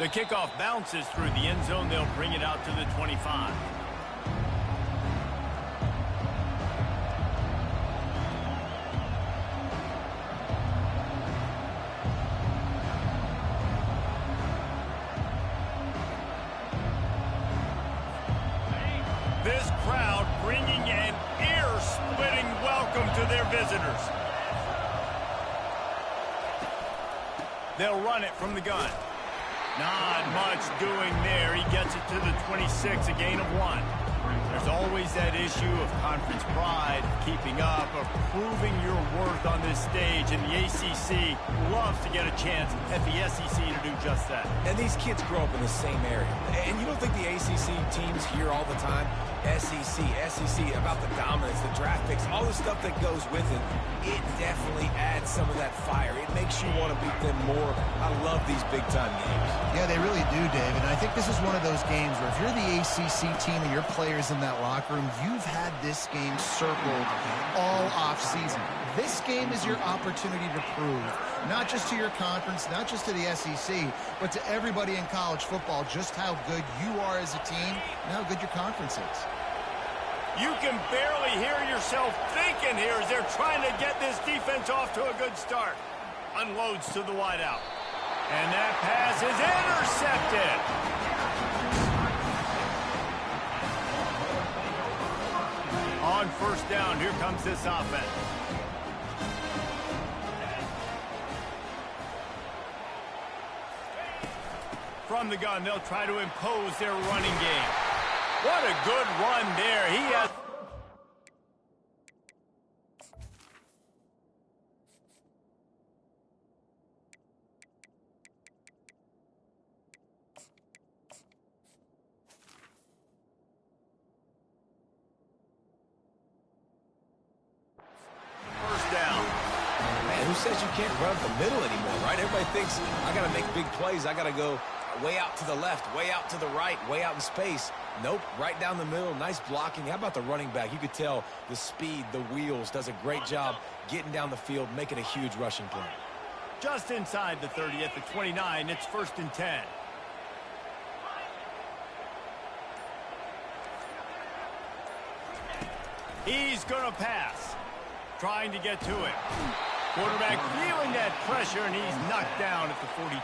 The kickoff bounces through the end zone. They'll bring it out to the 25. This crowd bringing an ear-splitting welcome to their visitors. They'll run it from the gun. Not much doing there. He gets it to the 26, a gain of 1. There's always that issue of conference pride, keeping up, of proving your worth on this stage, and the ACC loves to get a chance at the SEC to do just that. And these kids grow up in the same area. And you don't think the ACC teams hear all the time, SEC, about the dominance, the draft picks, all the stuff that goes with it. It definitely adds some of that fire. It makes you want to beat them more. I love these big-time games. Yeah, they really do, David. And I think this is one of those games where if you're the ACC team and your players in that locker room, you've had this game circled all off-season. This game is your opportunity to prove, not just to your conference, not just to the SEC, but to everybody in college football, just how good you are as a team and how good your conference is. You can barely hear yourself thinking here as they're trying to get this defense off to a good start. Unloads to the wideout. And that pass is intercepted. On first down, here comes this offense. From the gun, they'll try to impose their running game. What a good run there. He has... First down. Man, who says you can't run up the middle anymore, right? Everybody thinks, I got to make big plays. I got to go way out to the left, way out to the right, way out in space. Nope, right down the middle. Nice blocking. How about the running back? You could tell the speed, the wheels, does a great job getting down the field, making a huge rushing play. Just inside the 30 at the 29, it's 1st and 10. He's going to pass. Trying to get to it. Quarterback feeling that pressure, and he's knocked down at the 42.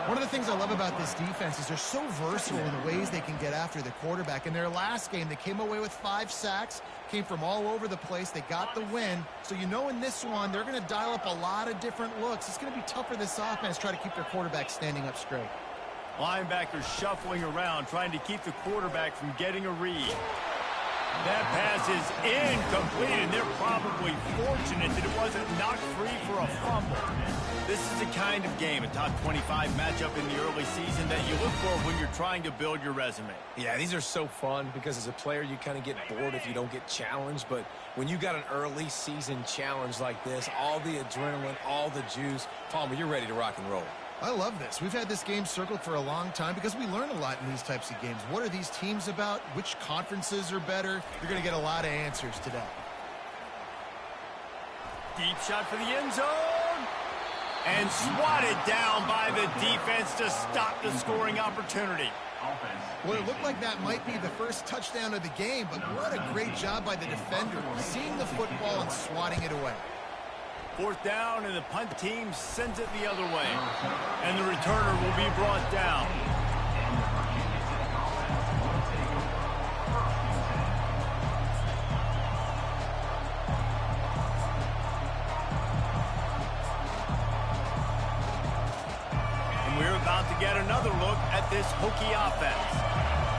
One of the things I love about this defense is they're so versatile in the ways they can get after the quarterback. In their last game, they came away with 5 sacks, came from all over the place. They got the win. So you know in this one, they're going to dial up a lot of different looks. It's going to be tough for this offense to try to keep their quarterback standing up straight. Linebackers shuffling around, trying to keep the quarterback from getting a read. That pass is incomplete, and they're probably fortunate that it wasn't knocked free for a fumble. This is the kind of game, a top 25 matchup in the early season, that you look for when you're trying to build your resume. Yeah, these are so fun because as a player, you kind of get bored if you don't get challenged. But when you got an early season challenge like this, all the adrenaline, all the juice, Palmer, you're ready to rock and roll. I love this. We've had this game circled for a long time because we learn a lot in these types of games. What are these teams about? Which conferences are better? You're going to get a lot of answers today. Deep shot for the end zone. And swatted down by the defense to stop the scoring opportunity. Well, it looked like that might be the first touchdown of the game, but what a great job by the defender, seeing the football and swatting it away. 4th down, and the punt team sends it the other way. And the returner will be brought down. And we're about to get another look at this Hokie offense.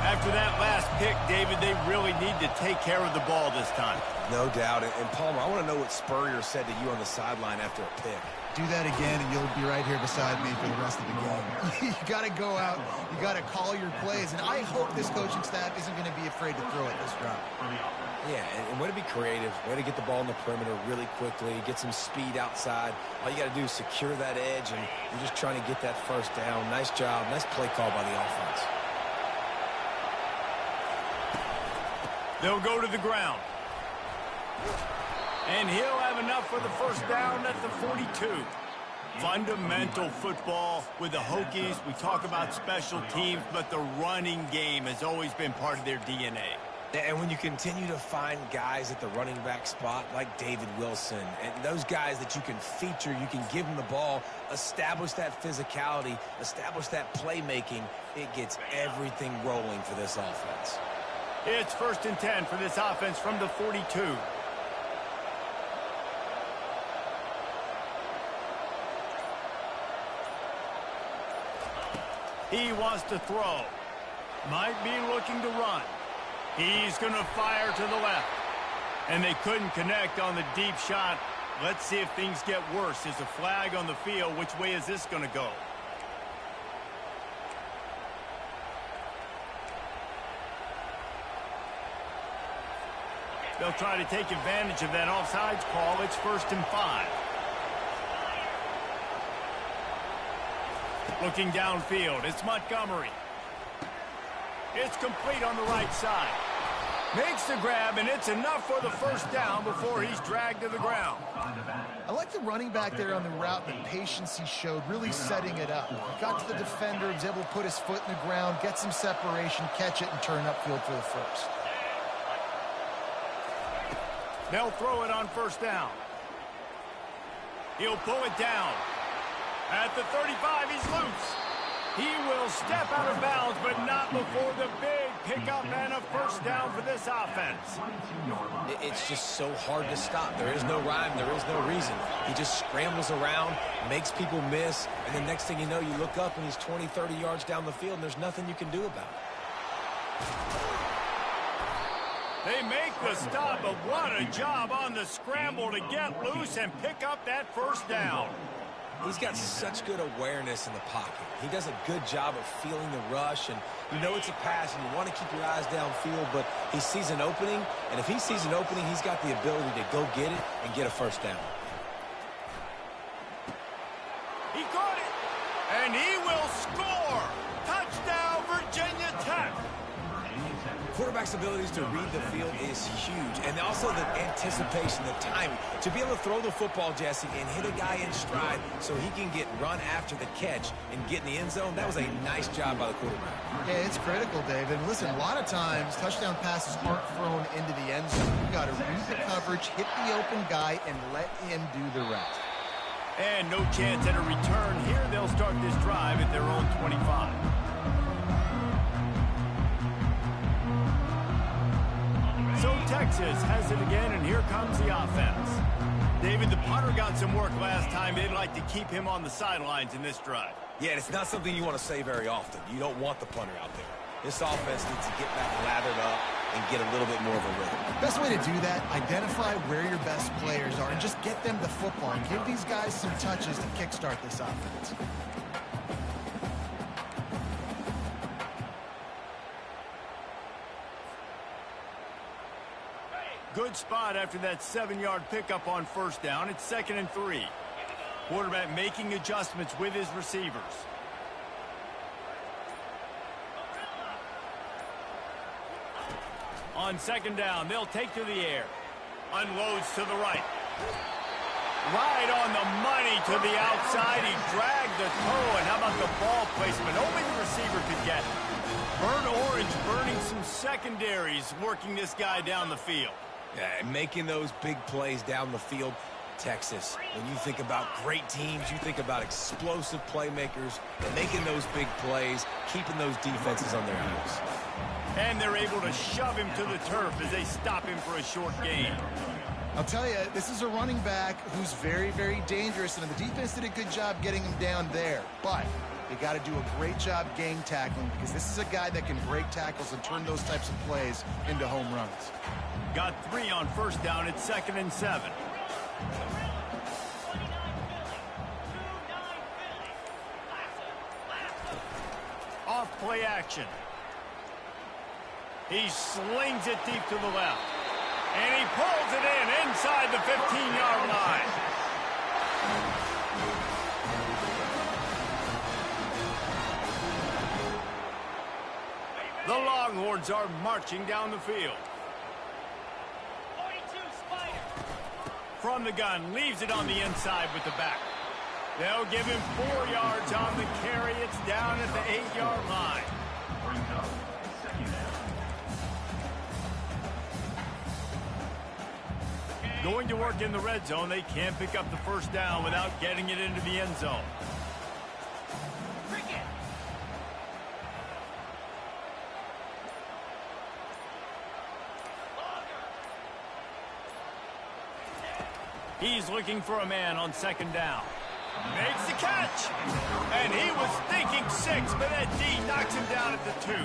After that last pick, David, they really need to take care of the ball this time. No doubt. And Palmer, I want to know what Spurrier said to you on the sideline after a pick. Do that again, and you'll be right here beside me for the rest of the game. You got to go out. You got to call your plays. And I hope this coaching staff isn't going to be afraid to throw it this route. Yeah, and way to be creative. Way to get the ball in the perimeter really quickly. Get some speed outside. All you got to do is secure that edge, and you're just trying to get that first down. Nice job. Nice play call by the offense. They'll go to the ground. And he'll have enough for the first down at the 42. Fundamental football with the Hokies. We talk about special teams, but the running game has always been part of their DNA. And when you continue to find guys at the running back spot like David Wilson, and those guys that you can feature, you can give them the ball, establish that physicality, establish that playmaking, it gets everything rolling for this offense. It's 1st and 10 for this offense from the 42. He wants to throw. Might be looking to run. He's going to fire to the left. And they couldn't connect on the deep shot. Let's see if things get worse. There's a flag on the field. Which way is this going to go? They'll try to take advantage of that offsides call. It's 1st and 5. Looking downfield, it's Montgomery. It's complete on the right side. Makes the grab, and it's enough for the 1st down before he's dragged to the ground. I like the running back there on the route, the patience he showed, really setting it up. He got to the defender, was able to put his foot in the ground, get some separation, catch it, and turn upfield for the 1st. They'll throw it on 1st down. He'll pull it down. At the 35, he's loose. He will step out of bounds, but not before the big pickup and a 1st down for this offense. It's just so hard to stop. There is no rhyme. There is no reason. He just scrambles around, makes people miss, and the next thing you know, you look up and he's 20, 30 yards down the field, and there's nothing you can do about it. They make the stop, but what a job on the scramble to get loose and pick up that 1st down. He's got such good awareness in the pocket. He does a good job of feeling the rush, and you know it's a pass, and you want to keep your eyes downfield, but he sees an opening, and if he sees an opening, he's got the ability to go get it and get a 1st down. He caught it, and he will score. Touchdown, Virginia Tech. Quarterback's abilities to read the field is huge, and also the anticipation, the timing. To be able to throw the football, Jesse, and hit a guy in stride so he can get run after the catch and get in the end zone, that was a nice job by the quarterback. Yeah, it's critical, David. Listen, a lot of times, touchdown passes aren't thrown into the end zone. You've got to read the coverage, hit the open guy, and let him do the rest. And no chance at a return here. They'll start this drive at their own 25. So Texas has it again, and here comes the offense. David, the punter got some work last time. They'd like to keep him on the sidelines in this drive. Yeah, and it's not something you want to say very often. You don't want the punter out there. This offense needs to get back lathered up and get a little bit more of a rhythm. Best way to do that, identify where your best players are and just get them the football and give these guys some touches to kickstart this offense. Good spot after that 7-yard pickup on 1st down. It's 2nd and 3. Quarterback making adjustments with his receivers. On 2nd down, they'll take to the air. Unloads to the right. Right on the money to the outside. He dragged the toe, and how about the ball placement? Only the receiver could get it. Burnt orange burning some secondaries, working this guy down the field. Yeah, and making those big plays down the field. Texas, when you think about great teams, you think about explosive playmakers, making those big plays, keeping those defenses on their heels. And they're able to shove him to the turf as they stop him for a short gain. I'll tell you, this is a running back who's very, very dangerous, and the defense did a good job getting him down there. But they got to do a great job gang tackling, because this is a guy that can break tackles and turn those types of plays into home runs. Got 3 on 1st down. It's 2nd and 7. Off play action. He slings it deep to the left. And he pulls it in inside the 15-yard line. The Longhorns are marching down the field. From the gun, leaves it on the inside with the back. They'll give him 4 yards on the carry. It's down at the 8-yard line. Going to work in the red zone. They can't pick up the first down without getting it into the end zone. He's looking for a man on second down. Makes the catch. And he was thinking 6, but that D knocks him down at the 2.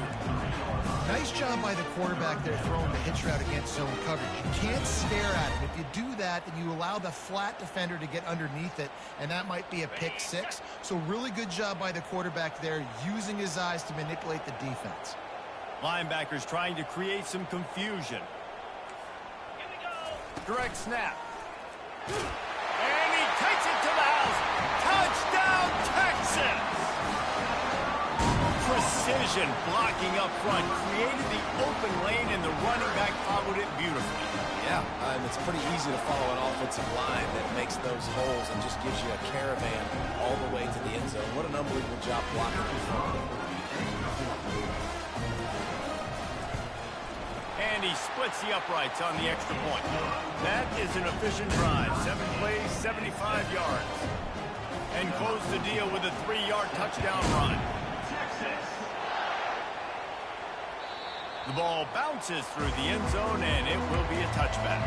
Nice job by the quarterback there throwing the hitch route against zone coverage. You can't stare at him. If you do that, then you allow the flat defender to get underneath it, and that might be a pick 6. So really good job by the quarterback there, using his eyes to manipulate the defense. Linebackers trying to create some confusion. Direct snap. And he takes it to the house. Touchdown, Texas! Precision blocking up front created the open lane, and the running back followed it beautifully. Yeah, and it's pretty easy to follow an offensive line that makes those holes and just gives you a caravan all the way to the end zone. What an unbelievable job blocking in front. And he splits the uprights on the extra point. That is an efficient drive. 7 plays, 75 yards. And close the deal with a 3-yard touchdown run. The ball bounces through the end zone, and it will be a touchback.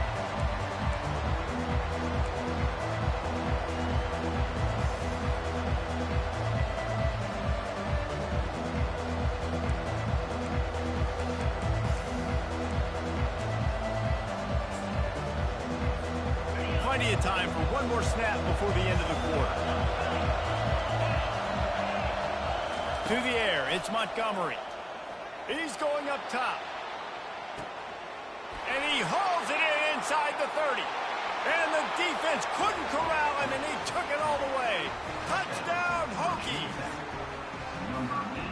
Plenty of time for one more snap before the end of the quarter. To the air, it's Montgomery. He's going up top. And he hauls it in inside the 30. And the defense couldn't corral him, and he took it all the way. Touchdown, Hokies.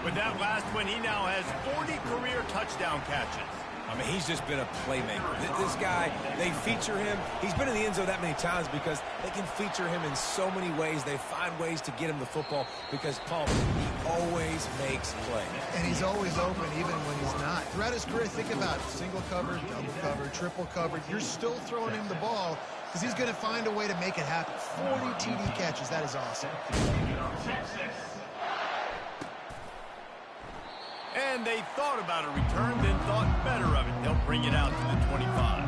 With that last one, he now has 40 career touchdown catches. I mean, he's just been a playmaker. This guy, they feature him. He's been in the end zone that many times because they can feature him in so many ways. They find ways to get him the football because, Paul, he always makes plays. And he's always open even when he's not. Throughout his career, think about it. Single covered, double covered, triple covered. You're still throwing him the ball because he's going to find a way to make it happen. 40 TD catches. That is awesome. And they thought about a return, then thought better of it. They'll bring it out to the 25.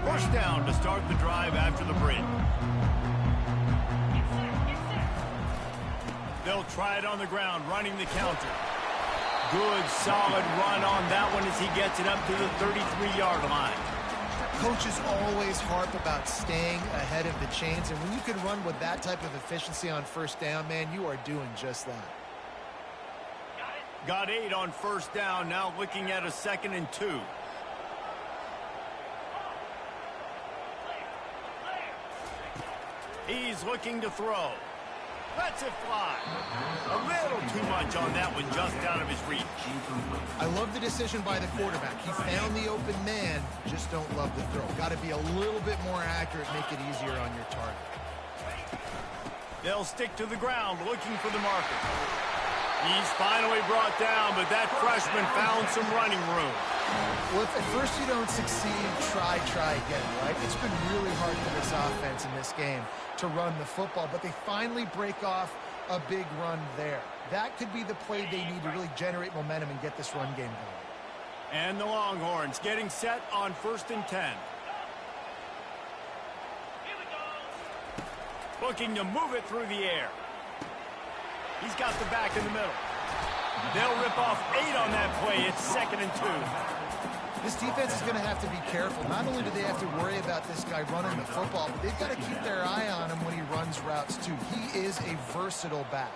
First down to start the drive after the break. They'll try it on the ground, running the counter. Good, solid run on that one as he gets it up to the 33-yard line. Coaches always harp about staying ahead of the chains, and when you can run with that type of efficiency on first down, man, you are doing just that. Got 8 on first down, now looking at a 2nd and 2. He's looking to throw. Lets it fly. A little too much on that one, just out of his reach. I love the decision by the quarterback. He found the open man, just don't love the throw. Got to be a little bit more accurate, make it easier on your target. They'll stick to the ground, looking for the marker. He's finally brought down, but that freshman found some running room. Well, if at first you don't succeed, try again, right? It's been really hard for this offense in this game to run the football, but they finally break off a big run there. That could be the play they need to really generate momentum and get this run game going. And the Longhorns getting set on 1st and 10. Looking to move it through the air. He's got the back in the middle. They'll rip off 8 on that play. It's 2nd and 2. This defense is going to have to be careful. Not only do they have to worry about this guy running the football, but they've got to keep their eye on him when he runs routes, too. He is a versatile back.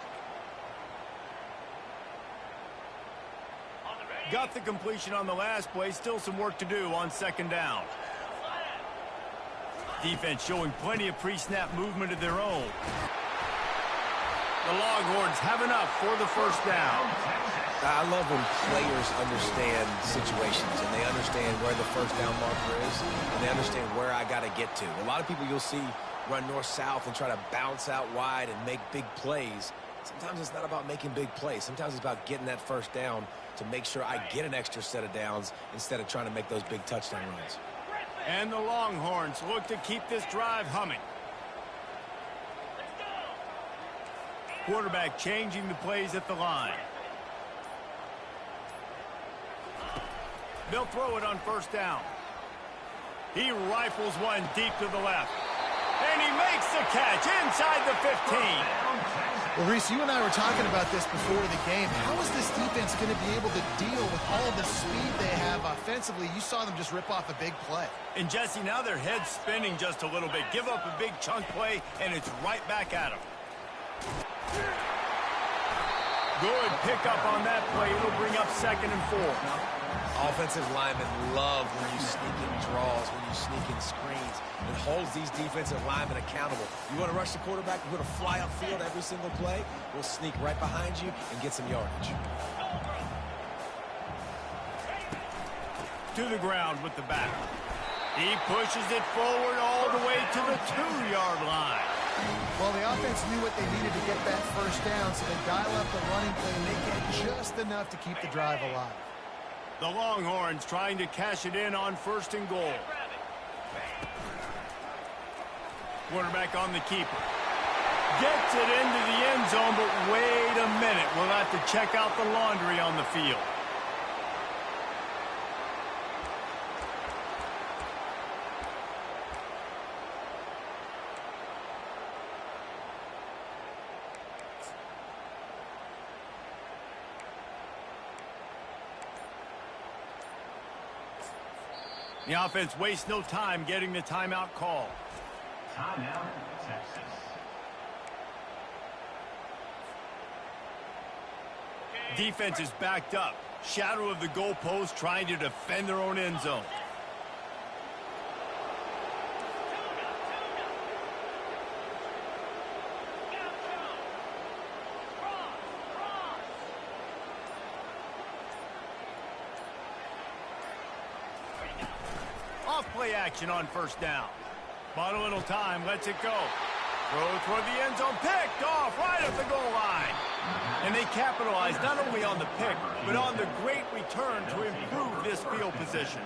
Got the completion on the last play. Still some work to do on 2nd down. Defense showing plenty of pre-snap movement of their own. The Longhorns have enough for the first down. I love when players understand situations and they understand where the first down marker is and they understand where I got to get to. A lot of people you'll see run north-south and try to bounce out wide and make big plays. Sometimes it's not about making big plays. Sometimes it's about getting that first down to make sure I get an extra set of downs instead of trying to make those big touchdown runs. And the Longhorns look to keep this drive humming. Quarterback changing the plays at the line. They'll throw it on first down. He rifles one deep to the left. And he makes the catch inside the 15. Well, Reese, you and I were talking about this before the game. How is this defense going to be able to deal with all the speed they have offensively? You saw them just rip off a big play. And, Jesse, now their head's spinning just a little bit. Give up a big chunk play, and it's right back at them. Good pickup on that play. It'll bring up 2nd and 4. Offensive linemen love when you sneak in draws, when you sneak in screens. It holds these defensive linemen accountable. You want to rush the quarterback, we're going to fly upfield every single play. We'll sneak right behind you and get some yardage. To the ground with the back. He pushes it forward all the way to the 2-yard line. Well, the offense knew what they needed to get that first down, so they dial up the running play and they get just enough to keep the drive alive. The Longhorns trying to cash it in on 1st and goal. Quarterback on the keeper. Gets it into the end zone, but wait a minute. We'll have to check out the laundry on the field. The offense wastes no time getting the timeout call. Timeout, Texas. Defense is backed up. Shadow of the goalpost trying to defend their own end zone. Off-play action on first down. Bought a little time, lets it go. Throw toward the end zone, picked off right at the goal line. And they capitalize not only on the pick, but on the great return to improve this field position.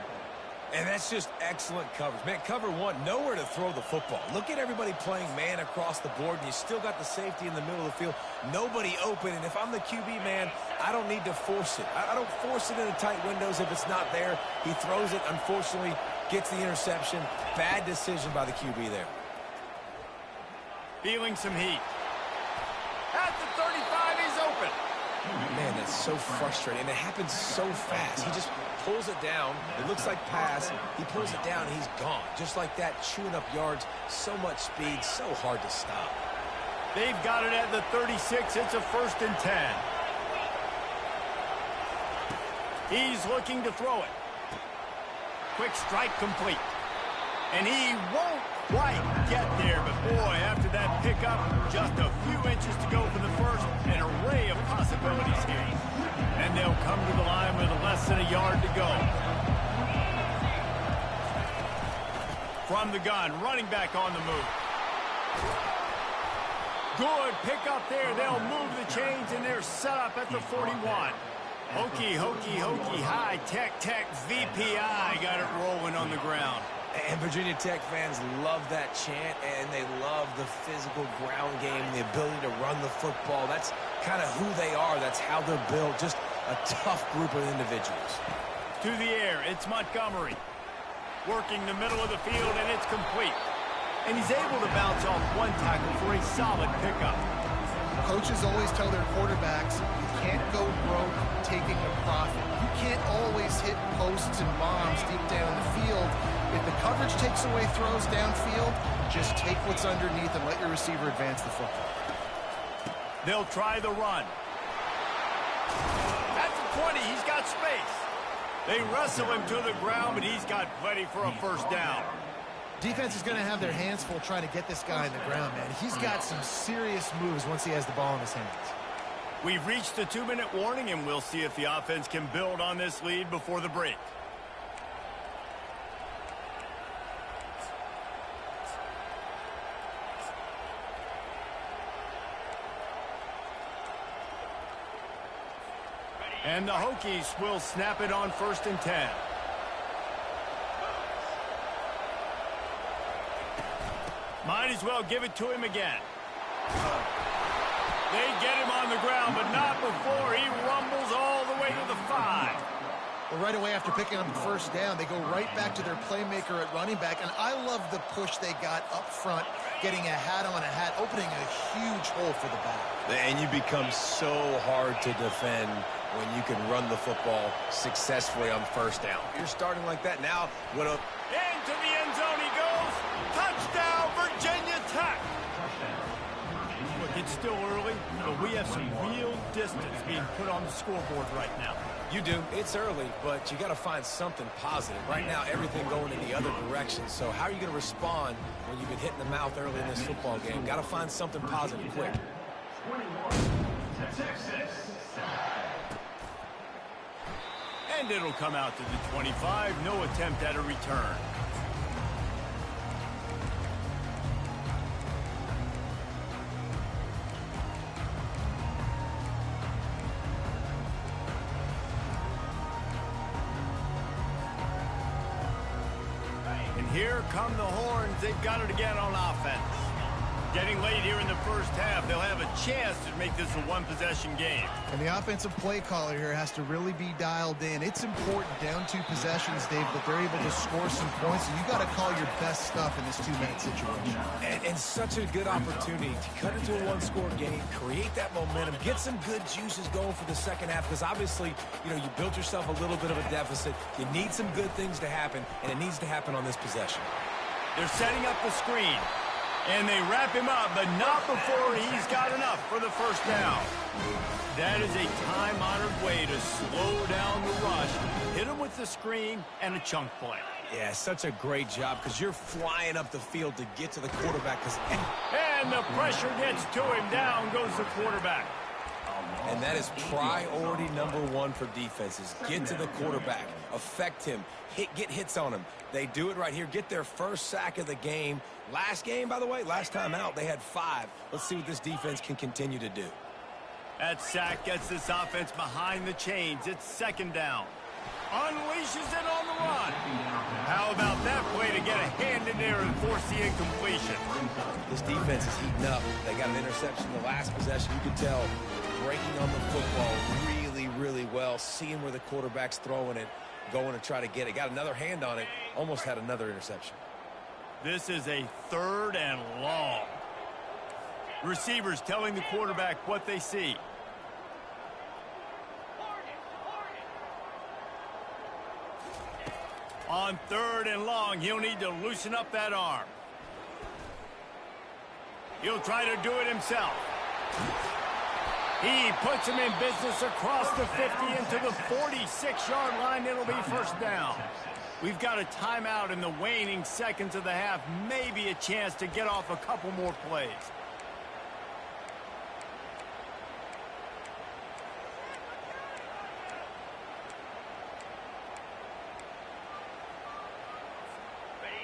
And that's just excellent coverage. Man, cover one, nowhere to throw the football. Look at everybody playing man across the board, and you still got the safety in the middle of the field. Nobody open, and if I'm the QB, man, I don't need to force it. I don't force it into tight windows if it's not there. He throws it, unfortunately, gets the interception. Bad decision by the QB there. Feeling some heat. At the 35, he's open. Man, that's so frustrating, and it happens so fast. He just pulls it down. It looks like pass. He pulls it down, and he's gone. Just like that, chewing up yards. So much speed, so hard to stop. They've got it at the 36. It's a 1st and 10. He's looking to throw it. Quick strike complete. And he won't quite get there, but boy, after that pickup, just a few inches to go for the first, an array of possibilities here. And they'll come to the line with less than a yard to go. From the gun, running back on the move. Good pickup there. They'll move the chains, and they're set up at the 41. Hokey, hokey, hokey, high-tech, VPI got it rolling on the ground. And Virginia Tech fans love that chant, and they love the physical ground game, the ability to run the football. That's kind of who they are. That's how they're built. Just a tough group of individuals. To the air, it's Montgomery. Working the middle of the field, and it's complete. And he's able to bounce off one tackle for a solid pickup. Coaches always tell their quarterbacks, you can't go broke taking a profit. You can't always hit posts and bombs deep down the field. If the coverage takes away throws downfield, just take what's underneath and let your receiver advance the football. They'll try the run. At the 20, he's got space. They wrestle him to the ground, but he's got plenty for a first down. Defense is going to have their hands full trying to get this guy in the ground, man. He's got some serious moves once he has the ball in his hands. We've reached the 2-minute warning, and we'll see if the offense can build on this lead before the break. And the Hokies will snap it on 1st and 10. Might as well give it to him again. They get him on the ground, but not before he rumbles all the way to the 5. Well, right away after picking up the 1st down, they go right back to their playmaker at running back. And I love the push they got up front, getting a hat on a hat, opening a huge hole for the back. And you become so hard to defend when you can run the football successfully on 1st down. You're starting like that now. Into the end zone he goes. Touchdown, Virginia Tech. Look, it's still early, but we have some real distance being put on the scoreboard right now. You do. It's early, but you got to find something positive. Right now, everything going in the other direction. So how are you going to respond when you've been hit in the mouth early in this football game? Got to find something positive quick. And it'll come out to the 25. No attempt at a return. And here come the horns. They've got it again on offense. Getting late here in the 1st half, they'll have a chance to make this a one-possession game. And the offensive play caller here has to really be dialed in. It's important down 2 possessions, Dave, that they're able to score some points, and you got to call your best stuff in this 2-minute situation. And such a good opportunity to cut into a 1-score game, create that momentum, get some good juices going for the 2nd half, because obviously, you know, you built yourself a little bit of a deficit. You need some good things to happen, and it needs to happen on this possession. They're setting up the screen. And they wrap him up, but not before he's got enough for the 1st down. That is a time-honored way to slow down the rush, hit him with the screen, and a chunk play. Yeah, such a great job because you're flying up the field to get to the quarterback. And the pressure gets to him. Down goes the quarterback. And that is priority number 1 for defenses. Get to the quarterback. Affect him. Get hits on him. They do it right here. Get their 1st sack of the game. Last game, by the way, last time out, they had 5. Let's see what this defense can continue to do. That sack gets this offense behind the chains. It's 2nd down. Unleashes it on the run. How about that play to get a hand in there and force the incompletion? This defense is heating up. They got an interception the last possession. You can tell breaking on the football really, really well, seeing where the quarterback's throwing it, going to try to get it. Got another hand on it, almost had another interception. This is a 3rd and long. Receivers telling the quarterback what they see. On 3rd and long, he'll need to loosen up that arm. He'll try to do it himself. He puts him in business across the 50 into the 46-yard line. It'll be 1st down. We've got a timeout in the waning seconds of the half. Maybe a chance to get off a couple more plays.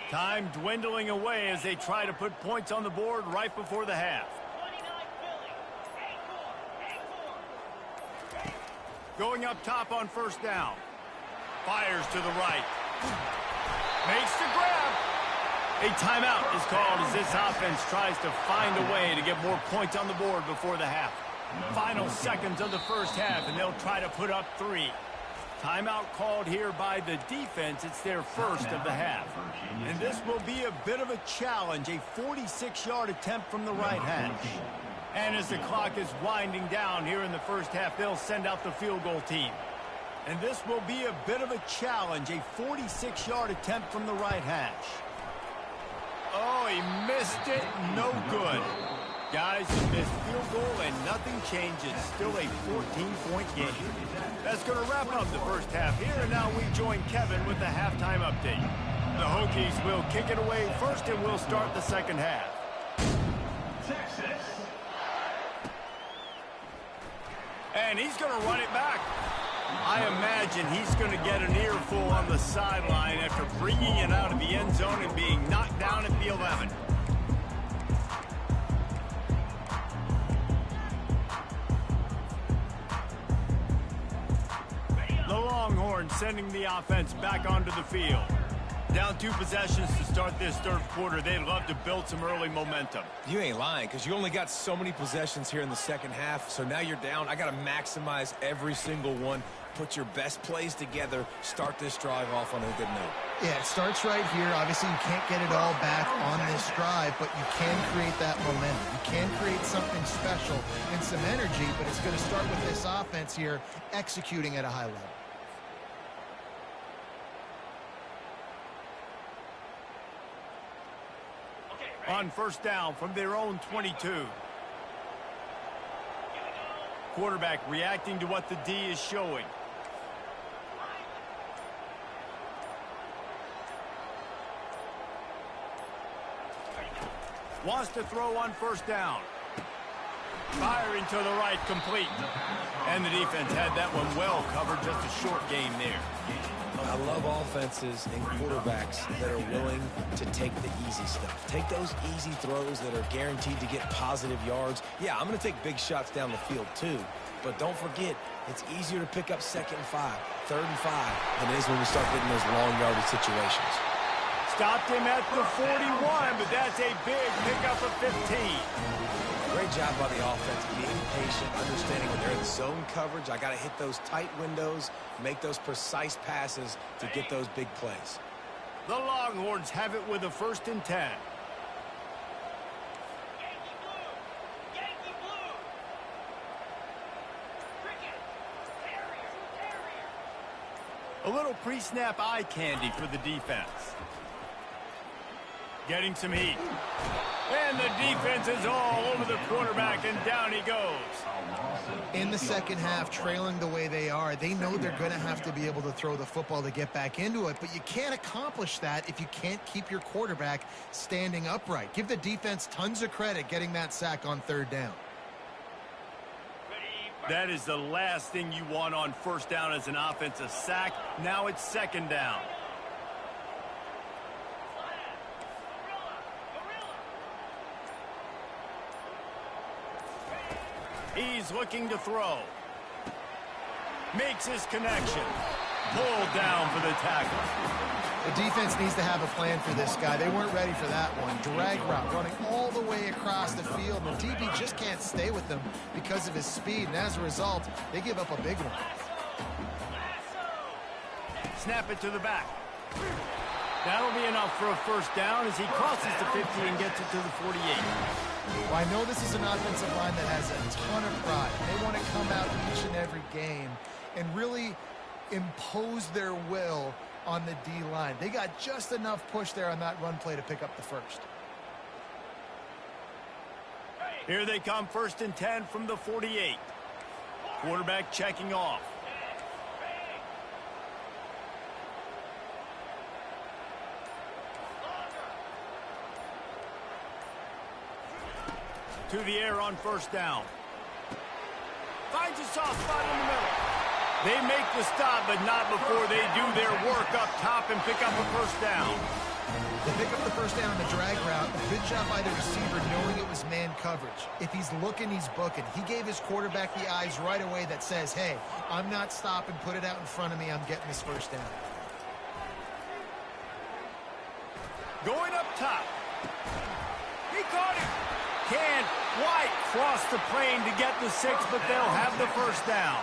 Time dwindling away as they try to put points on the board right before the half. Going up top on 1st down. Fires to the right. Makes the grab. A timeout is called as this offense tries to find a way to get more points on the board before the half. Final seconds of the 1st half, and they'll try to put up 3. Timeout called here by the defense. It's their 1st of the half. And this will be a bit of a challenge, a 46-yard attempt from the right hash. And as the clock is winding down here in the 1st half, they'll send out the field goal team. And this will be a bit of a challenge, a 46-yard attempt from the right hash. Oh, he missed it. No good. Guys, he missed field goal and nothing changes. Still a 14-point game. That's going to wrap up the 1st half here, and now we join Kevin with the halftime update. The Hokies will kick it away first, and we'll start the 2nd half. Texas. And he's going to run it back. I imagine he's going to get an earful on the sideline after bringing it out of the end zone and being knocked down at the 11. The Longhorns sending the offense back onto the field. Down 2 possessions to start this third quarter. They'd love to build some early momentum. You ain't lying, because you only got so many possessions here in the second half, so now you're down. I got to maximize every single one. Put your best plays together. Start this drive off on a good note. Yeah, it starts right here. Obviously, you can't get it all back on this drive, but you can create that momentum. You can create something special and some energy, but it's going to start with this offense here executing at a high level. On first down from their own 22. Quarterback reacting to what the D is showing. Wants to throw on first down. Firing to the right, complete. And the defense had that one well covered, just a short game there. I love offenses and quarterbacks that are willing to take the easy stuff. Take those easy throws that are guaranteed to get positive yards. Yeah, I'm going to take big shots down the field too. But don't forget, it's easier to pick up 2nd and 5, 3rd and 5 than it is when we start getting those long yardage situations. Stopped him at the 41, but that's a big pickup of 15. Great job by the offense, being patient, understanding when they're in zone coverage, I got to hit those tight windows, make those precise passes to get those big plays. The Longhorns have it with a 1st and 10. A little pre-snap eye candy for the defense. Getting some heat. And the defense is all over the quarterback, and down he goes. In the second half, trailing the way they are, they know they're going to have to be able to throw the football to get back into it, but you can't accomplish that if you can't keep your quarterback standing upright. Give the defense tons of credit getting that sack on 3rd down. That is the last thing you want on first down as an offensive sack. Now it's 2nd down. He's looking to throw. Makes his connection. Pulled down for the tackle. The defense needs to have a plan for this guy. They weren't ready for that one. Drag route running all the way across the field. And the DB just can't stay with them because of his speed. And as a result, they give up a big one. Snap it to the back. That'll be enough for a 1st down as he crosses the 50 and gets it to the 48. Well, I know this is an offensive line that has a ton of pride. They want to come out each and every game and really impose their will on the D-line. They got just enough push there on that run play to pick up the 1st. Here they come, 1st and 10 from the 48. Quarterback checking off. To the air on first down. Finds a soft spot in the middle. They make the stop, but not before they do their work up top and pick up a 1st down. They pick up the 1st down on the drag route. A good job by the receiver knowing it was man coverage. If he's looking, he's booking. He gave his quarterback the eyes right away that says, hey, I'm not stopping. Put it out in front of me. I'm getting this 1st down. Going up top. He caught it. Can White cross the plane to get the 6, but they'll have the 1st down.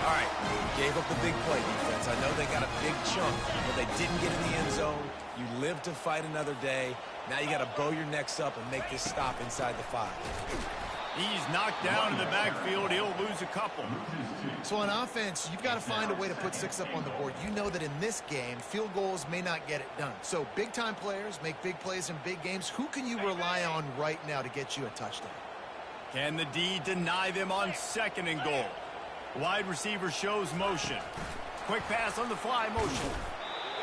All right, gave up the big play, defense. I know they got a big chunk, but they didn't get in the end zone. You live to fight another day. Now you got to bow your necks up and make this stop inside the 5. He's knocked down in the backfield. He'll lose a couple. So on offense, you've got to find a way to put 6 up on the board. You know that in this game, field goals may not get it done. So big-time players make big plays in big games. Who can you rely on right now to get you a touchdown? Can the D deny them on 2nd and goal? Wide receiver shows motion. Quick pass on the fly motion.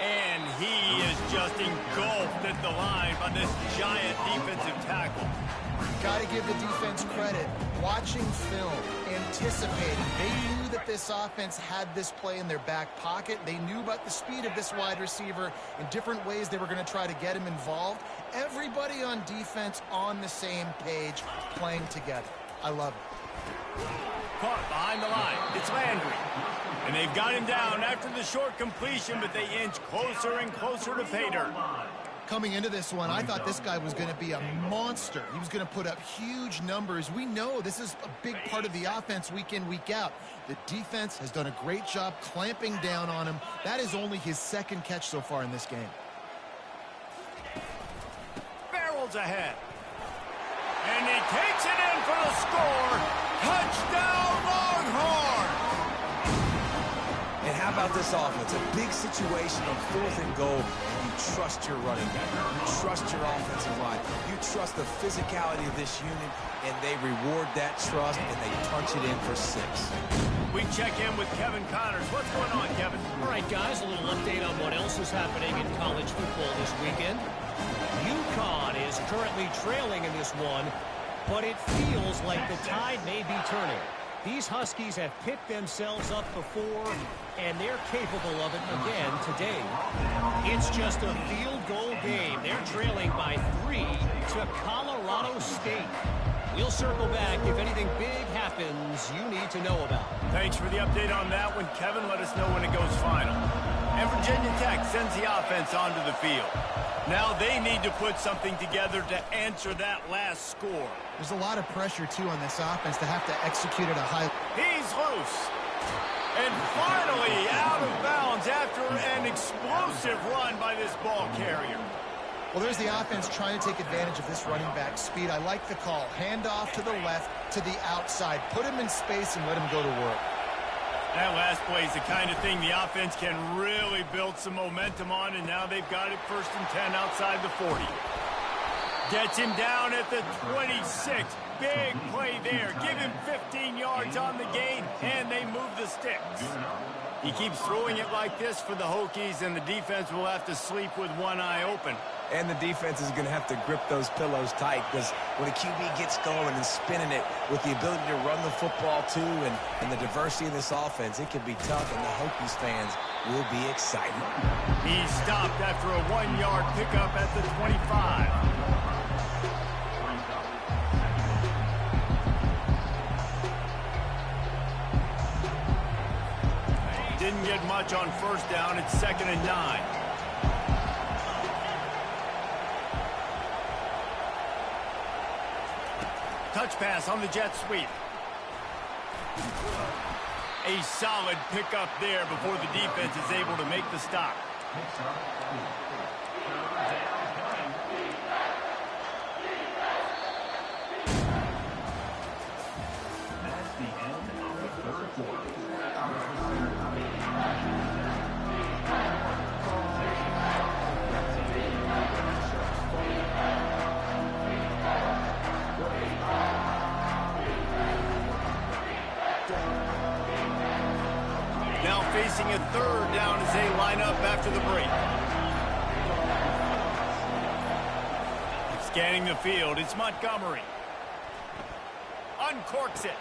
And he is just engulfed at the line by this giant defensive tackle. Got to give the defense credit. Watching film, anticipating. They knew that this offense had this play in their back pocket. They knew about the speed of this wide receiver in different ways they were going to try to get him involved. Everybody on defense on the same page, playing together. I love it. Caught behind the line. It's Landry. And they've got him down after the short completion, but they inch closer and closer to pay dirt. Coming into this one, I thought this guy was going to be a monster. He was going to put up huge numbers. We know this is a big part of the offense week in, week out. The defense has done a great job clamping down on him. That is only his second catch so far in this game. Barrels ahead. And he takes it in for the score. Touchdown, Longhorn! And how about this offense? A big situation on 4th and goal. You trust your running back. You trust your offensive line. You trust the physicality of this unit, and they reward that trust, and they punch it in for 6. We check in with Kevin Connors. What's going on, Kevin? All right, guys, a little update on what else is happening in college football this weekend. UConn is currently trailing in this one, but it feels like the tide may be turning. These Huskies have picked themselves up before, and they're capable of it again today. It's just a field goal game. They're trailing by 3 to Colorado State. We'll circle back if anything big happens you need to know about. Thanks for the update on that one, Kevin. Let us know when it goes final. And Virginia Tech sends the offense onto the field. Now they need to put something together to answer that last score. There's a lot of pressure, too, on this offense to have to execute at a high... He's loose. And finally out of bounds after an explosive run by this ball carrier. Well, there's the offense trying to take advantage of this running back speed. I like the call. Hand off to the left, to the outside. Put him in space and let him go to work. That last play is the kind of thing the offense can really build some momentum on, and now they've got it 1st and 10 outside the 40. Gets him down at the 26. Big play there. Give him 15 yards on the gain, and they move the sticks. He keeps throwing it like this for the Hokies, and the defense will have to sleep with one eye open. And the defense is going to have to grip those pillows tight, because when a QB gets going and spinning it with the ability to run the football too, and the diversity of this offense, it can be tough, and the Hokies fans will be excited. He's stopped after a 1-yard pickup at the 25. Didn't get much on 1st down. It's 2nd and 9. Touch pass on the jet sweep. A solid pickup there before the defense is able to make the stop. That's the end of the 3rd quarter. Now facing a 3rd down as they line up after the break. Scanning the field, it's Montgomery. Uncorks it.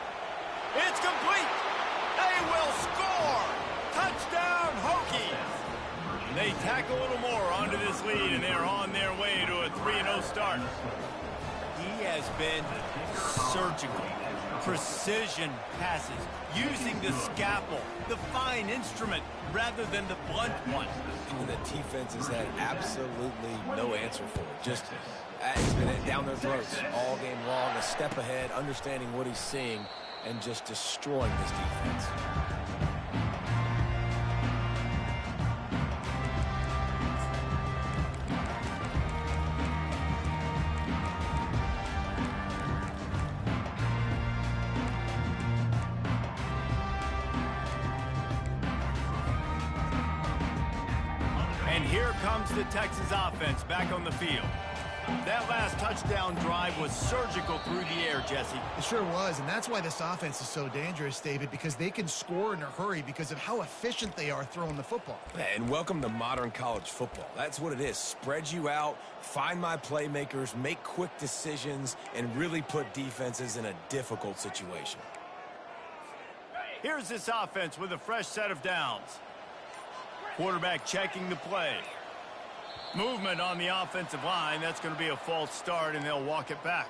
It's complete. They will score. Touchdown, Hokies. They tack a little more onto this lead, and they're on their way to a 3-0 start. He has been surgical. Precision passes, using the scalpel, the fine instrument, rather than the blunt one. And the defense has had absolutely no answer for it. Just it's been down their throats all game long, a step ahead, understanding what he's seeing, and just destroying this defense. And here comes the Texas offense back on the field. That last touchdown drive was surgical through the air, Jesse. It sure was, and that's why this offense is so dangerous, David, because they can score in a hurry because of how efficient they are throwing the football. Yeah, and welcome to modern college football. That's what it is. Spread you out, find my playmakers, make quick decisions, and really put defenses in a difficult situation. Here's this offense with a fresh set of downs. Quarterback checking the play. Movement on the offensive line. That's going to be a false start, and they'll walk it back.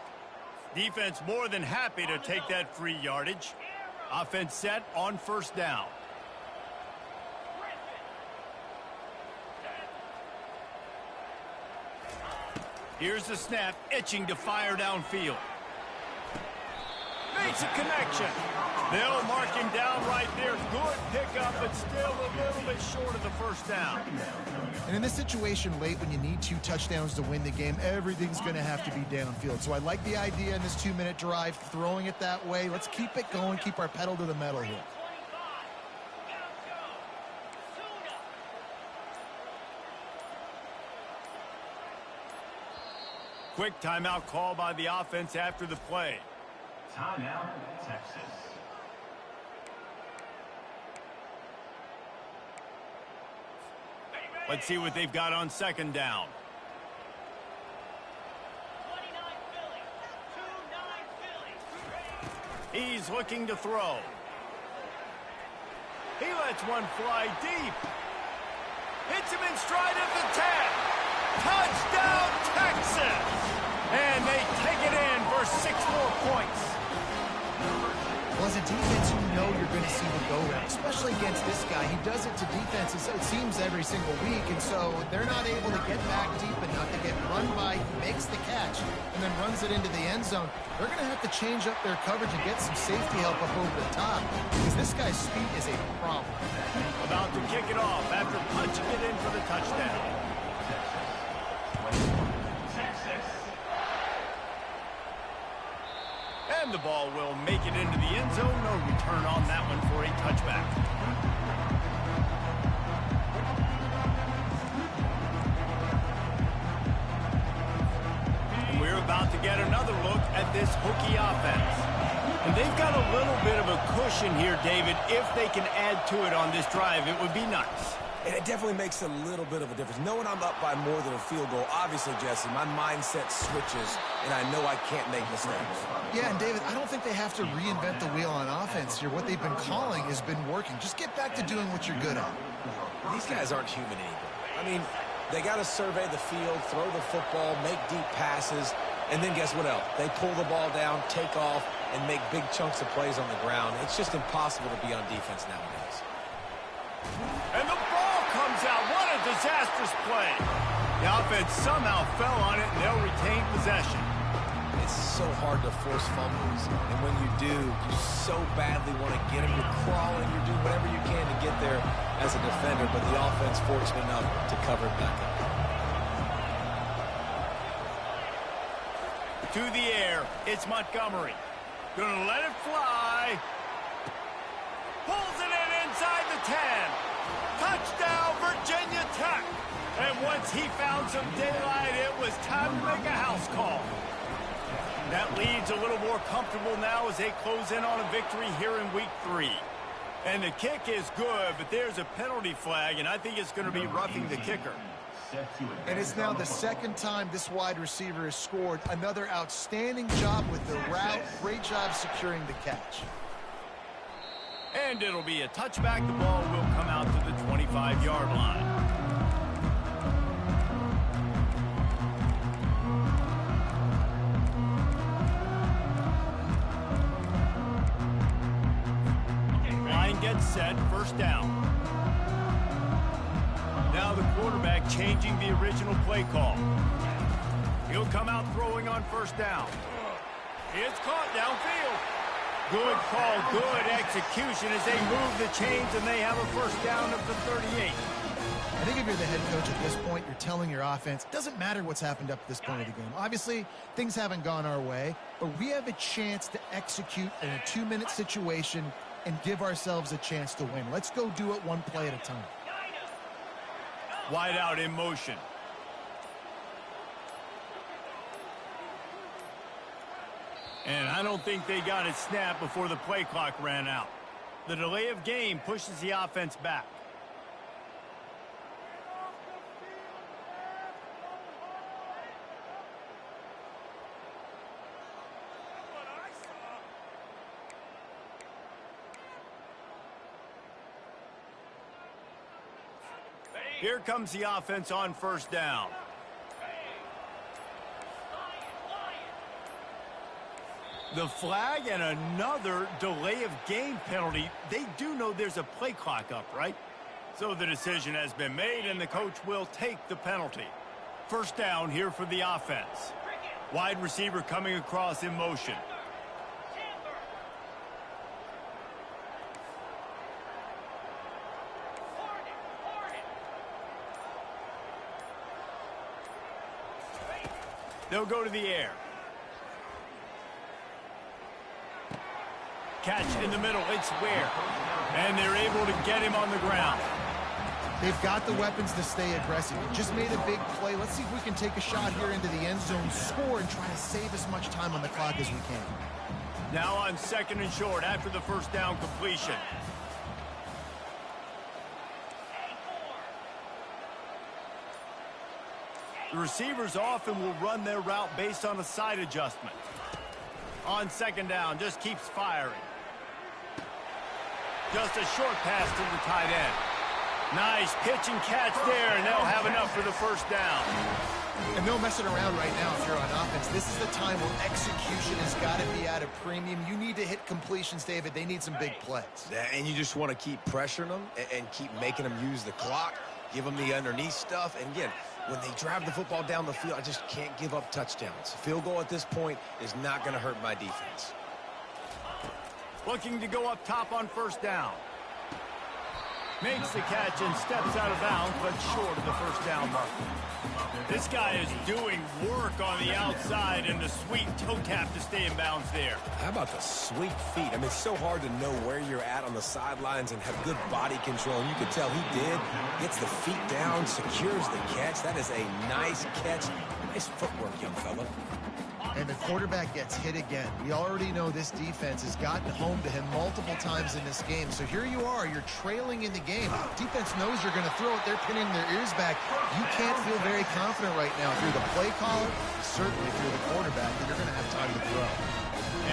Defense more than happy to take that free yardage. Offense set on first down. Here's the snap, itching to fire downfield. Makes a connection. They'll mark him down right there. Good pickup, but still a little bit short of the first down. And in this situation late when you need 2 touchdowns to win the game, everything's going to have to be downfield. So I like the idea in this 2-minute drive, throwing it that way. Let's keep it going, keep our pedal to the metal here. Quick timeout call by the offense after the play. Timeout, Texas. Let's see what they've got on second down. He's looking to throw. He lets one fly deep. Hits him in stride at the 10. Touchdown, Texas! And they take it in for 6 more points. Well, as a defense, you know you're going to see the go-route, especially against this guy. He does it to defenses, it seems, every single week, and so they're not able to get back deep enough to get run by. He makes the catch and then runs it into the end zone. They're going to have to change up their coverage and get some safety help up over the top because this guy's speed is a problem. About to kick it off after punching it in for the touchdown. And the ball will make it into the end zone. No return on that one for a touchback. We're about to get another look at this Hokie offense. And they've got a little bit of a cushion here, David. If they can add to it on this drive, it would be nice. And it definitely makes a little bit of a difference. Knowing I'm up by more than a field goal, obviously, Jesse, my mindset switches, and I know I can't make mistakes. Yeah, and David, I don't think they have to reinvent the wheel on offense here. What they've been calling has been working. Just get back to doing what you're good at. These guys aren't human anymore. I mean, they got to survey the field, throw the football, make deep passes, and then guess what else? They pull the ball down, take off, and make big chunks of plays on the ground. It's just impossible to be on defense nowadays. And the ball comes out. What a disastrous play. The offense somehow fell on it, and they'll retain possession. It's so hard to force fumbles, and when you do, you so badly want to get them. You're crawling, you're doing whatever you can to get there as a defender, but the offense fortunate enough to cover it back up. To the air, it's Montgomery. Gonna let it fly. Pulls it in inside the 10. Touchdown, Virginia Tech. And once he found some daylight, it was time to make a house call. That lead's a little more comfortable now as they close in on a victory here in week 3. And the kick is good, but there's a penalty flag, and I think it's going to be roughing the kicker. And it's now the second time this wide receiver has scored. Another outstanding job with the route. Great job securing the catch. And it'll be a touchback. The ball will come out to the 25-yard line. Line gets set, first down. Now the quarterback changing the original play call. He'll come out throwing on first down. It's caught downfield. Good call, good execution as they move the chains, and they have a first down of the 38. I think if you're the head coach at this point, you're telling your offense, it doesn't matter what's happened up to this point of the game. Obviously, things haven't gone our way, but we have a chance to execute in a 2-minute situation and give ourselves a chance to win. Let's go do it one play at a time. Wide out in motion. And I don't think they got it snapped before the play clock ran out. The delay of game pushes the offense back. Here comes the offense on first down. The flag and another delay of game penalty. They do know there's a play clock up, right? So the decision has been made, and the coach will take the penalty. First down here for the offense. Wide receiver coming across in motion. They'll go to the air. Catch in the middle. It's Ware. And they're able to get him on the ground. They've got the weapons to stay aggressive. Just made a big play. Let's see if we can take a shot here into the end zone, score, and try to save as much time on the clock as we can. Now on 2nd and short after the first down completion. The receivers often will run their route based on a side adjustment. On 2nd down, just keeps firing. Just a short pass to the tight end. Nice pitch and catch there, and they'll have enough for the first down. And no messing around right now if you're on offense. This is the time where execution has got to be at a premium. You need to hit completions, David. They need some big plays. Yeah, and you just want to keep pressuring them and keep making them use the clock, give them the underneath stuff. And again, when they drive the football down the field, I just can't give up touchdowns. Field goal at this point is not going to hurt my defense. Looking to go up top on first down. Makes the catch and steps out of bounds, but short of the first down mark. This guy is doing work on the outside, and the sweet toe tap to stay in bounds there. How about the sweet feet? I mean, it's so hard to know where you're at on the sidelines and have good body control. And you can tell he did. Gets the feet down, secures the catch. That is a nice catch. Nice footwork, young fella. And the quarterback gets hit again. We already know this defense has gotten home to him multiple times in this game. So here you are. You're trailing in the game. Defense knows you're going to throw it. They're pinning their ears back. You can't feel very confident right now. If you're the play caller, certainly if you're the quarterback, that you're going to have time to throw.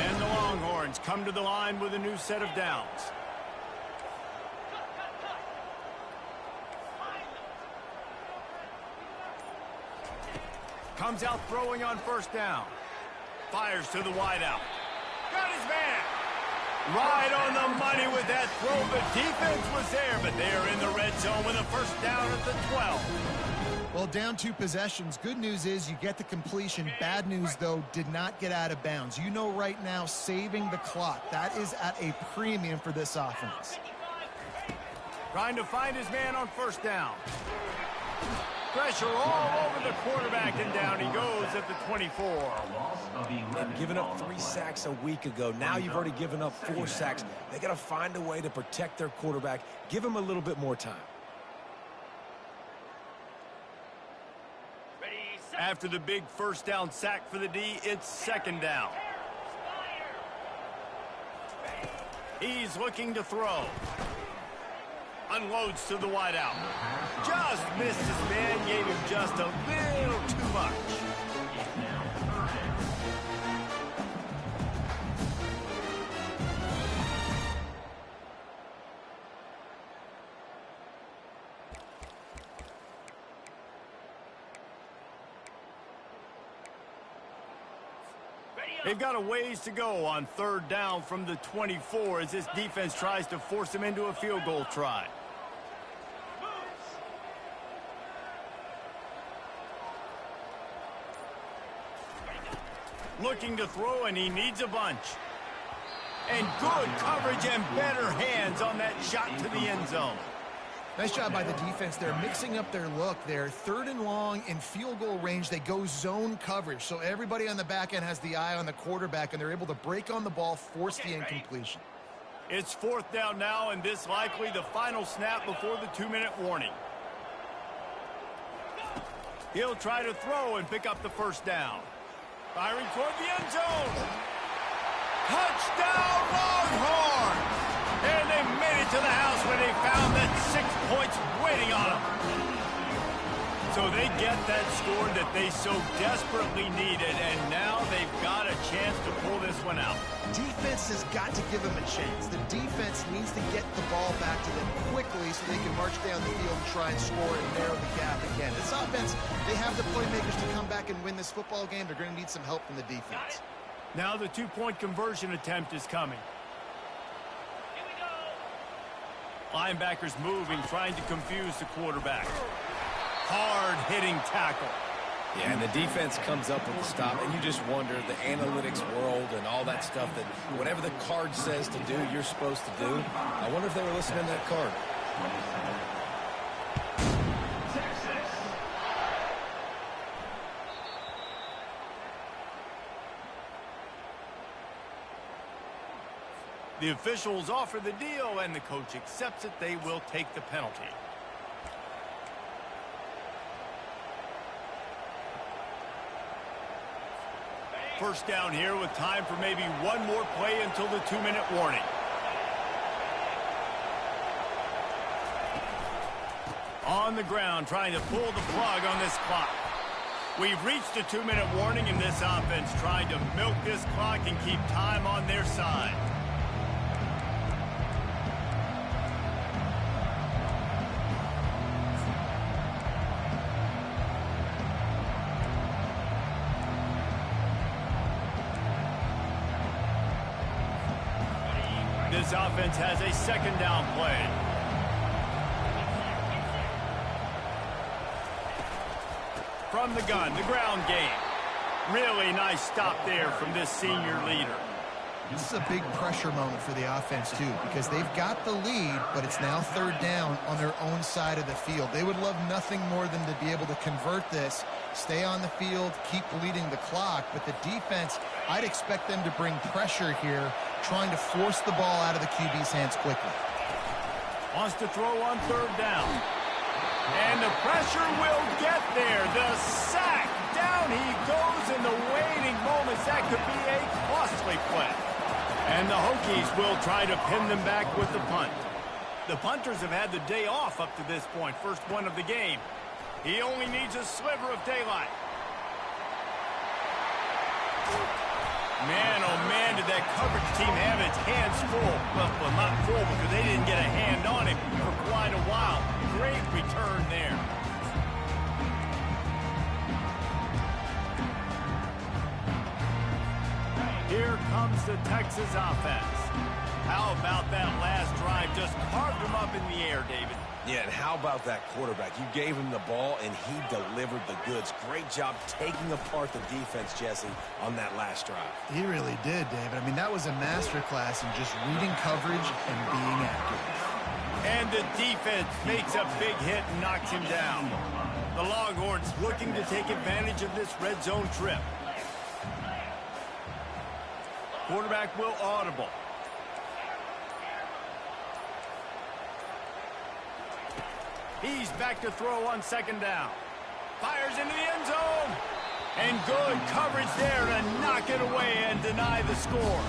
And the Longhorns come to the line with a new set of downs. Comes out throwing on first down. Fires to the wideout. Got his man. Right on the money with that throw. The defense was there, but they are in the red zone with a first down at the 12. Well, down 2 possessions. Good news is you get the completion. Bad news, though, did not get out of bounds. You know right now, saving the clock. That is at a premium for this offense. Trying to find his man on first down. Pressure all over the quarterback, and down he goes at the 24. They've given up 3 sacks a week ago. Now you've already given up 4 sacks. They got to find a way to protect their quarterback. Give him a little bit more time. After the big first down sack for the D, it's 2nd down. He's looking to throw. Unloads to the wideout. Just missed his man, gave him just a little too much. They've got a ways to go on 3rd down from the 24 as this defense tries to force him into a field goal try. Looking to throw, and he needs a bunch. And good coverage and better hands on that shot to the end zone. Nice job by the defense there, mixing up their look there. 3rd and long in field goal range. They go zone coverage, so everybody on the back end has the eye on the quarterback, and they're able to break on the ball, force the incompletion. It's 4th down now, and this likely the final snap before the 2-minute warning. He'll try to throw and pick up the first down. Firing toward the end zone. Touchdown, Longhorn! And they made it to the house where they found that 6 points waiting on them. So they get that score that they so desperately needed, and now they've got a chance to pull this one out. Defense has got to give them a chance. The defense needs to get the ball back to them quickly so they can march down the field and try and score and narrow the gap again. This offense, they have the playmakers to come back and win this football game. They're going to need some help from the defense. Now the two-point conversion attempt is coming. Linebackers moving, trying to confuse the quarterback. Hard-hitting tackle. Yeah, and the defense comes up with the stop, and you just wonder, the analytics world and all that stuff, that whatever the card says to do, you're supposed to do. I wonder if they were listening to that card. The officials offer the deal, and the coach accepts it. They will take the penalty. First down here with time for maybe one more play until the 2-minute warning. On the ground, trying to pull the plug on this clock. We've reached the 2-minute warning, and this offense trying to milk this clock and keep time on their side. This offense has a second down play. From the gun, the ground game. Really nice stop there from this senior leader. This is a big pressure moment for the offense, too, because they've got the lead, but it's now third down on their own side of the field. They would love nothing more than to be able to convert this, stay on the field, keep bleeding the clock. But the defense, I'd expect them to bring pressure here, trying to force the ball out of the QB's hands quickly. Wants to throw on third down. And the pressure will get there. The sack. Down he goes in the waiting moments. That could be a costly play. And the Hokies will try to pin them back with the punt. The punters have had the day off up to this point. First one of the game. He only needs a sliver of daylight. Man, oh man, did that coverage team have its hands full. Well, not full because they didn't get a hand on him for quite a while. Great return there. Here comes the Texas offense. How about that last drive? Just carved him up in the air, David. Yeah, and how about that quarterback? You gave him the ball, and he delivered the goods. Great job taking apart the defense, Jesse, on that last drive. He really did, David. I mean, that was a masterclass in just reading coverage and being accurate. And the defense makes a big hit and knocks him down. The Longhorns looking to take advantage of this red zone trip. Quarterback will audible. He's back to throw on second down. Fires into the end zone. And good coverage there to knock it away and deny the score.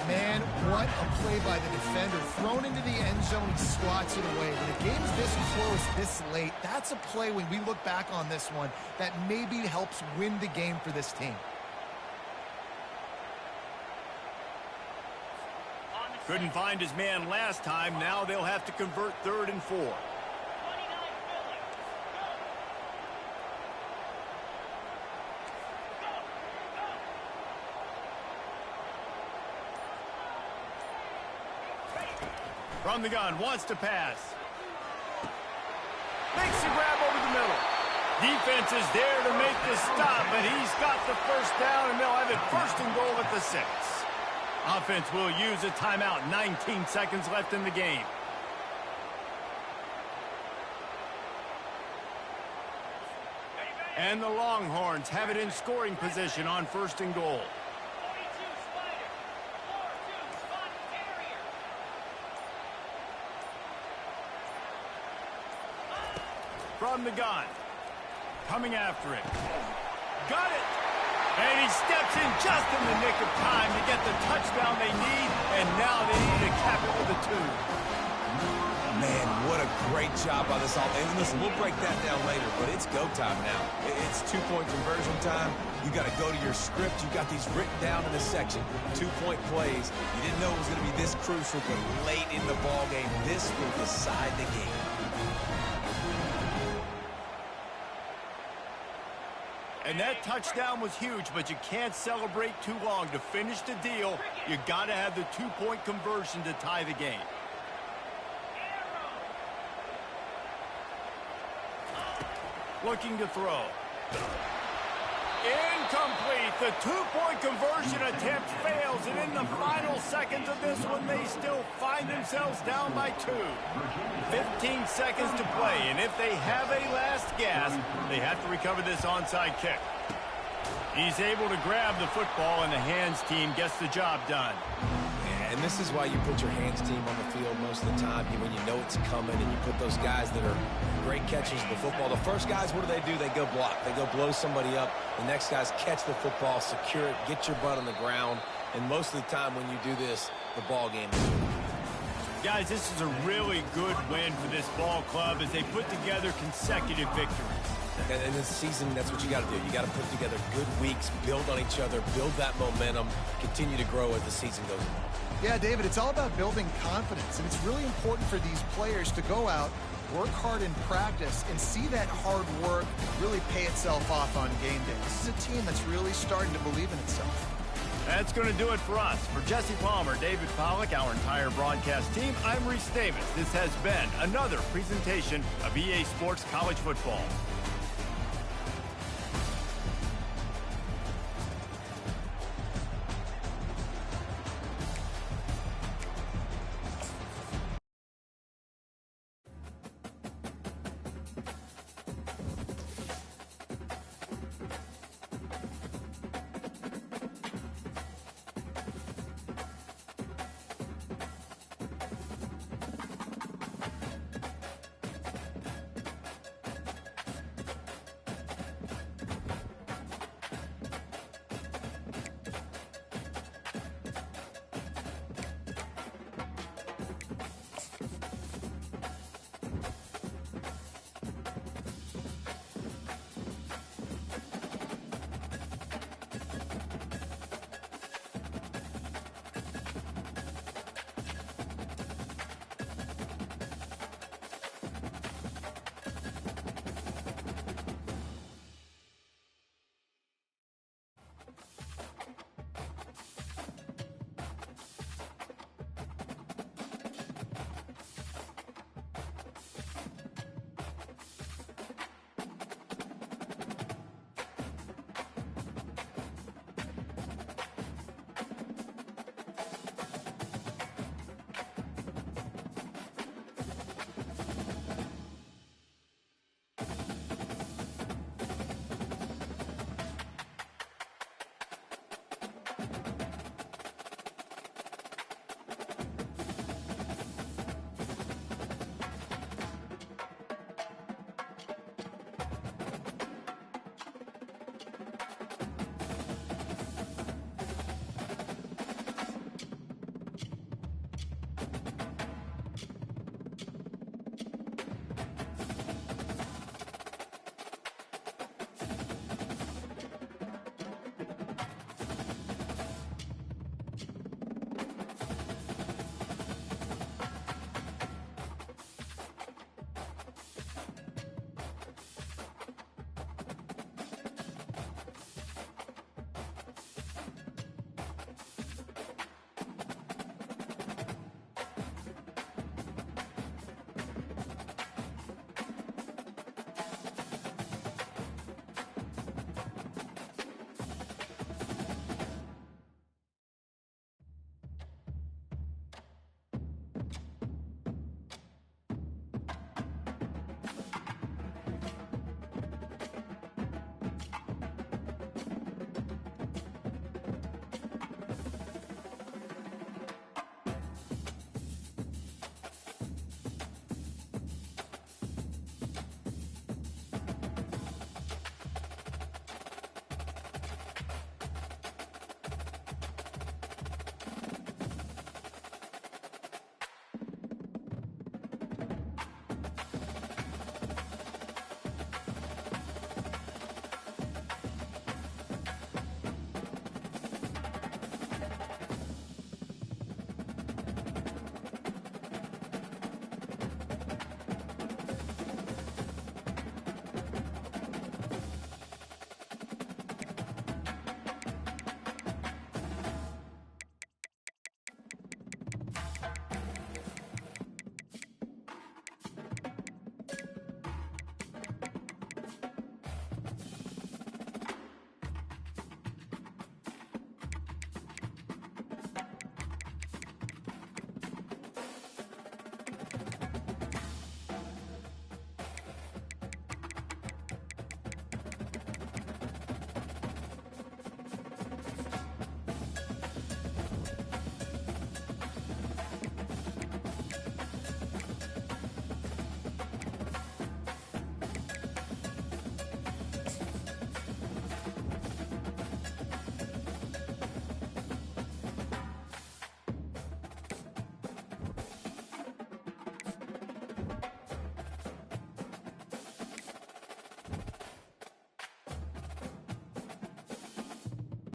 Man, what a play by the defender. Thrown into the end zone, he swats it away. When a game's this close, this late, that's a play when we look back on this one that maybe helps win the game for this team. Couldn't find his man last time. Now they'll have to convert 3rd and 4. From the gun, wants to pass. Makes the grab over the middle. Defense is there to make the stop, but he's got the first down, and they'll have it 1st and goal at the 6. Offense will use a timeout. 19 seconds left in the game. And the Longhorns have it in scoring position on 1st and goal. From the gun. Coming after it. Got it! And he steps in just in the nick of time to get the touchdown they need, and now they need to cap it with a 2. Man, what a great job by this offense. And listen, we'll break that down later, but it's go time now. It's 2-point conversion time. You got to go to your script. You got these written down in this section. 2-point plays. You didn't know it was going to be this crucial, but late in the ball game, this will decide the game. And that touchdown was huge, but you can't celebrate too long. To finish the deal, you got to have the 2-point conversion to tie the game. Looking to throw. Incomplete. The 2-point conversion attempt fails, and in the final seconds of this one, they still find themselves down by 2. 15 seconds to play, and if they have a last gasp, they have to recover this onside kick. He's able to grab the football, and the hands team gets the job done. And this is why you put your hands team on the field most of the time, when you know it's coming, and you put those guys that are great catchers of the football. The first guys, what do? They go block. They go blow somebody up. The next guys catch the football, secure it, get your butt on the ground. And most of the time when you do this, the ball game is over. Guys, this is a really good win for this ball club as they put together consecutive victories. And in this season, that's what you got to do. You got to put together good weeks, build on each other, build that momentum, continue to grow as the season goes on. Yeah, David, it's all about building confidence, and it's really important for these players to go out, work hard in practice, and see that hard work really pay itself off on game day. This is a team that's really starting to believe in itself. That's going to do it for us. For Jesse Palmer, David Pollack, our entire broadcast team, I'm Reese Davis. This has been another presentation of EA Sports College Football.